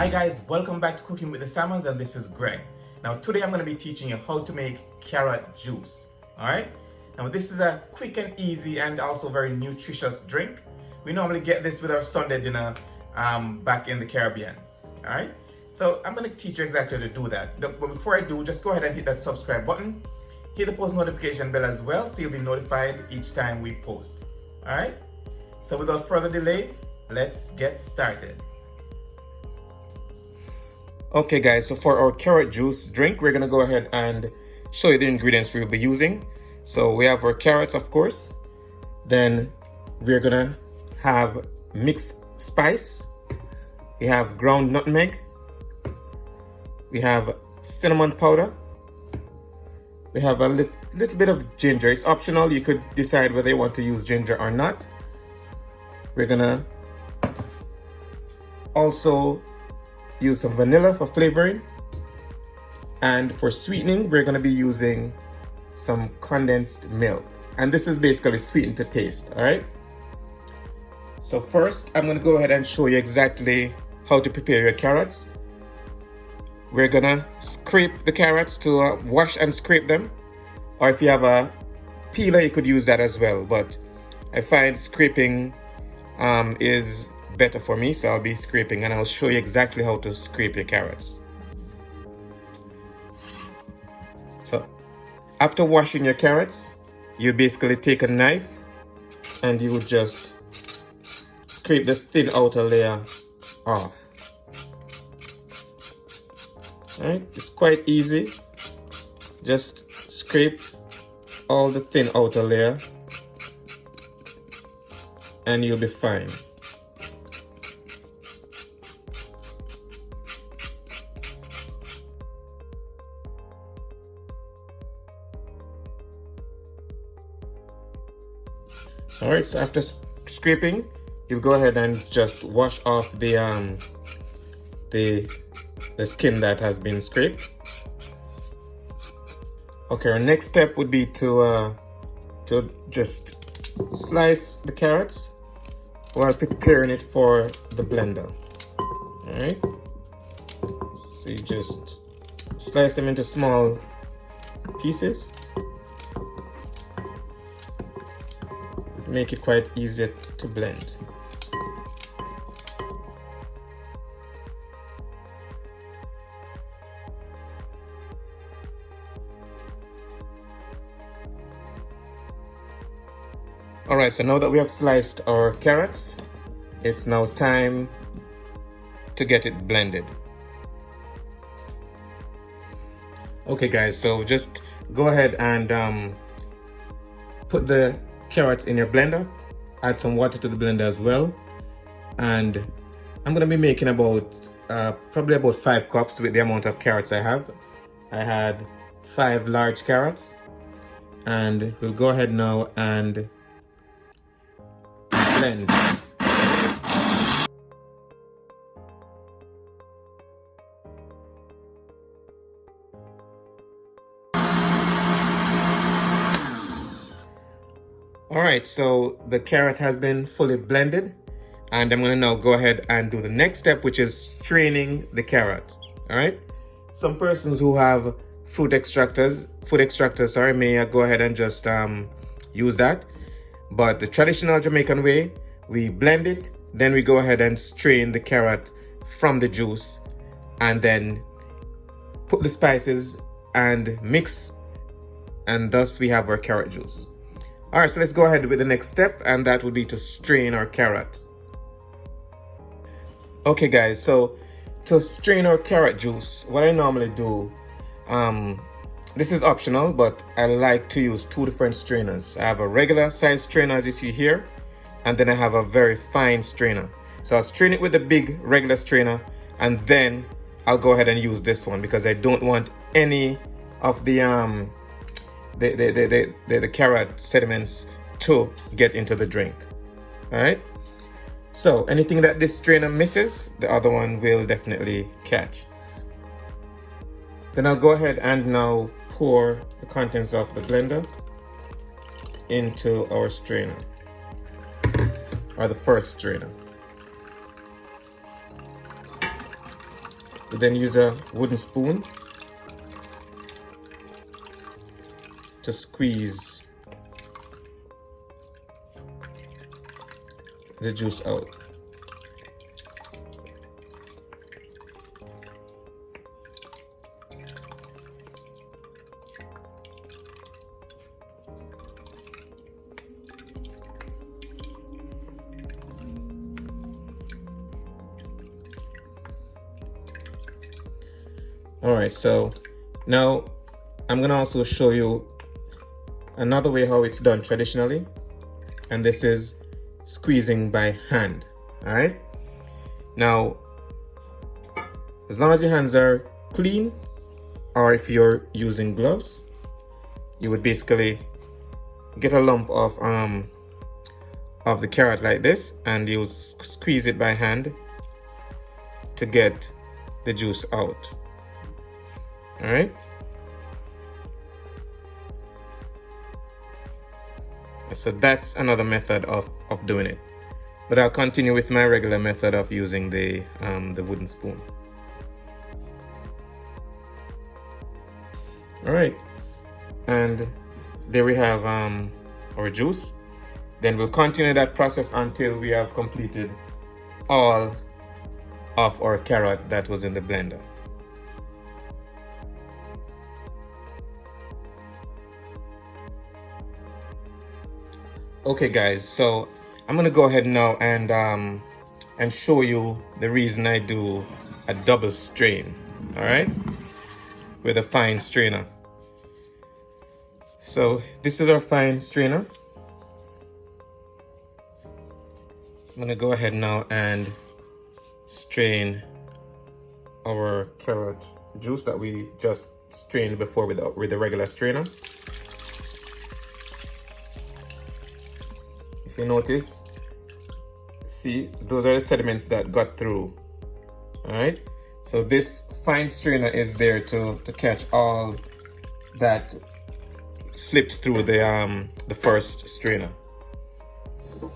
Hi guys, welcome back to Cooking with the Salmons, and this is Greg. Now today I'm going to be teaching you how to make carrot juice. Alright? Now this is a quick and easy and also very nutritious drink. We normally get this with our Sunday dinner back in the Caribbean. Alright? So I'm going to teach you exactly how to do that. But before I do, just go ahead and hit that subscribe button. Hit the post notification bell as well so you'll be notified each time we post. Alright? So without further delay, let's get started. Okay guys, so for our carrot juice drink, we're gonna go ahead and show you the ingredients we'll be using. So we have our carrots, of course. Then we're gonna have mixed spice. We have ground nutmeg. We have cinnamon powder. We have a little bit of ginger. It's optional. You could decide whether you want to use ginger or not. We're gonna also use some vanilla for flavoring, and for sweetening we're going to be using some condensed milk, and this is basically sweetened to taste. All right, so first I'm going to go ahead and show you exactly how to prepare your carrots. We're gonna scrape the carrots to wash and scrape them, or if you have a peeler you could use that as well, but I find scraping is better for me, so I'll be scraping, and I'll show you exactly how to scrape your carrots. So after washing your carrots, you basically take a knife and you would just scrape the thin outer layer off. Alright, it's quite easy. Just scrape all the thin outer layer and you'll be fine. Alright, so after scraping, you'll go ahead and just wash off the skin that has been scraped. Okay, our next step would be to just slice the carrots while preparing it for the blender. Alright, so you just slice them into small pieces. Make it quite easy to blend. Alright, so now that we have sliced our carrots, it's now time to get it blended. Okay guys, so just go ahead and put the carrots in your blender, add some water to the blender as well, and I'm going to be making about probably about 5 cups with the amount of carrots I have. I had 5 large carrots, and we'll go ahead now and blend. Alright, so the carrot has been fully blended, and I'm going to now go ahead and do the next step, which is straining the carrot. Alright, some persons who have food extractors, may go ahead and just use that, but the traditional Jamaican way, we blend it, then we go ahead and strain the carrot from the juice, and then put the spices and mix, and thus we have our carrot juice. Alright, so let's go ahead with the next step, and that would be to strain our carrot. Okay guys, so to strain our carrot juice, what I normally do, this is optional, but I like to use 2 different strainers. I have a regular size strainer as you see here, and then I have a very fine strainer. So I'll strain it with the big regular strainer, and then I'll go ahead and use this one because I don't want any of the carrot sediments to get into the drink. Alright, so anything that this strainer misses, the other one will definitely catch. Then I'll go ahead and now pour the contents of the blender into our strainer, or the first strainer. We then use a wooden spoon to squeeze the juice out. Alright, so now I'm gonna also show you another way how it's done traditionally, and this is squeezing by hand. Alright, now as long as your hands are clean, or if you're using gloves, you would basically get a lump of the carrot like this, and you squeeze it by hand to get the juice out. All right. So that's another method of doing it. But I'll continue with my regular method of using the wooden spoon. All right. And there we have our juice. Then we'll continue that process until we have completed all of our carrot that was in the blender. Okay guys, so I'm gonna go ahead now and show you the reason I do a double strain, all right, with a fine strainer. So this is our fine strainer. I'm gonna go ahead now and strain our carrot juice that we just strained before with the regular strainer. If you notice, see, those are the sediments that got through. All right, so this fine strainer is there to catch all that slipped through the first strainer. All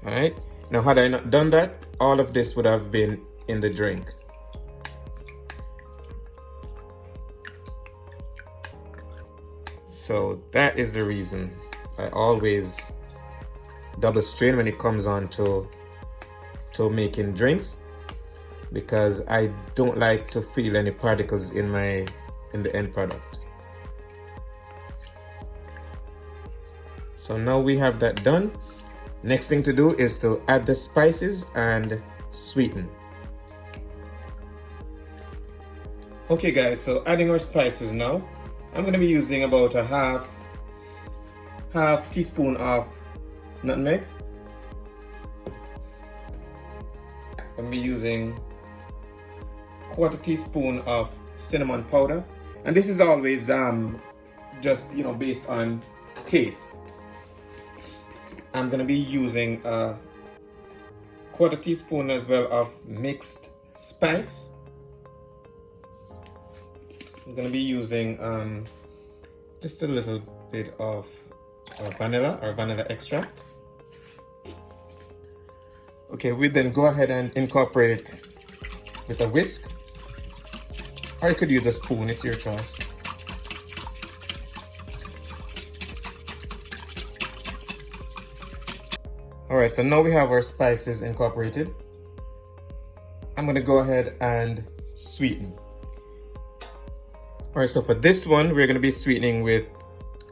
right, now had I not done that, all of this would have been in the drink. So that is the reason I always double strain when it comes on to making drinks, because I don't like to feel any particles in the end product. So now we have that done. Next thing to do is to add the spices and sweeten. Okay guys, so adding our spices now. I'm going to be using about a half teaspoon of nutmeg. I'm going to be using quarter teaspoon of cinnamon powder, and this is always just based on taste. I'm going to be using a quarter teaspoon as well of mixed spice. I'm going to be using just a little bit of vanilla or vanilla extract. Okay, we then go ahead and incorporate with a whisk, or you could use a spoon, it's your choice. Alright, so now we have our spices incorporated. I'm going to go ahead and sweeten. Alright, so for this one, we're going to be sweetening with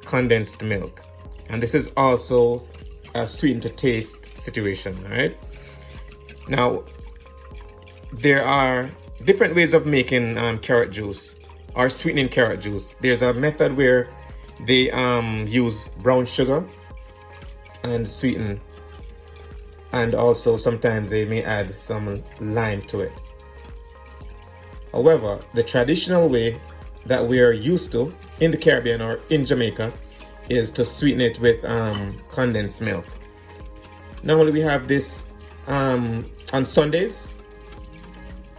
condensed milk. And this is also a sweeten to taste situation, alright? Now, there are different ways of making carrot juice or sweetening carrot juice. There's a method where they use brown sugar and sweeten. And also sometimes they may add some lime to it. However, the traditional way that we are used to in the Caribbean or in Jamaica is to sweeten it with condensed milk. Normally we have this on Sundays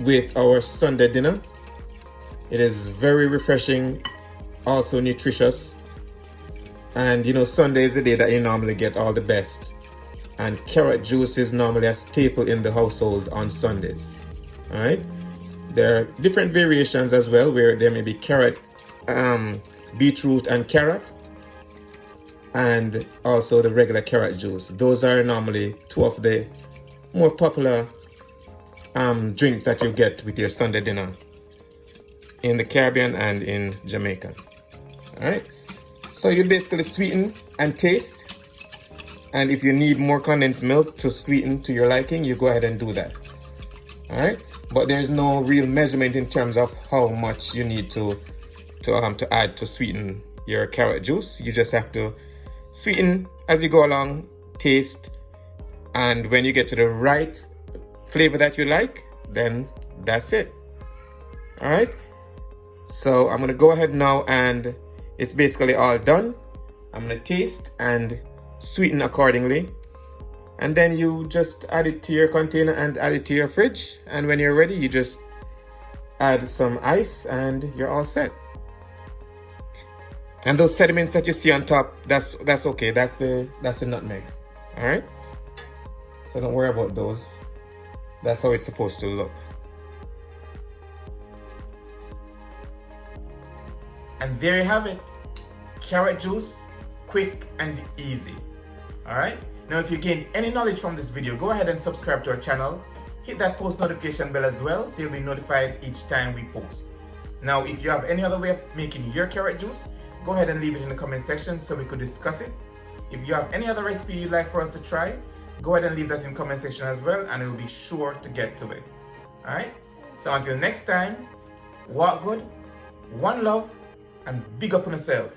with our Sunday dinner. It is very refreshing, also nutritious, and Sunday is the day that you normally get all the best and carrot juice is normally a staple in the household on Sundays. All right. There are different variations as well, where there may be carrot, beetroot and carrot, and also the regular carrot juice. Those are normally two of the more popular drinks that you get with your Sunday dinner in the Caribbean and in Jamaica. All right. So you basically sweeten and taste. And if you need more condensed milk to sweeten to your liking, you go ahead and do that. All right. But there's no real measurement in terms of how much you need to add to sweeten your carrot juice. You just have to sweeten as you go along, taste, and when you get to the right flavor that you like, then that's it. All right. So I'm gonna go ahead now, and it's basically all done. I'm gonna taste and sweeten accordingly, and then you just add it to your container and add it to your fridge, and when you're ready, you just add some ice and you're all set. And those sediments that you see on top, that's okay. That's the nutmeg. All right. So don't worry about those. That's how it's supposed to look. And there you have it. Carrot juice, quick and easy. All right. Now, if you gained any knowledge from this video, go ahead and subscribe to our channel. Hit that post notification bell as well, so you'll be notified each time we post. Now, if you have any other way of making your carrot juice, go ahead and leave it in the comment section so we could discuss it. If you have any other recipe you'd like for us to try, go ahead and leave that in the comment section as well, and we'll be sure to get to it. All right. So until next time, walk good, one love, and big up on yourself.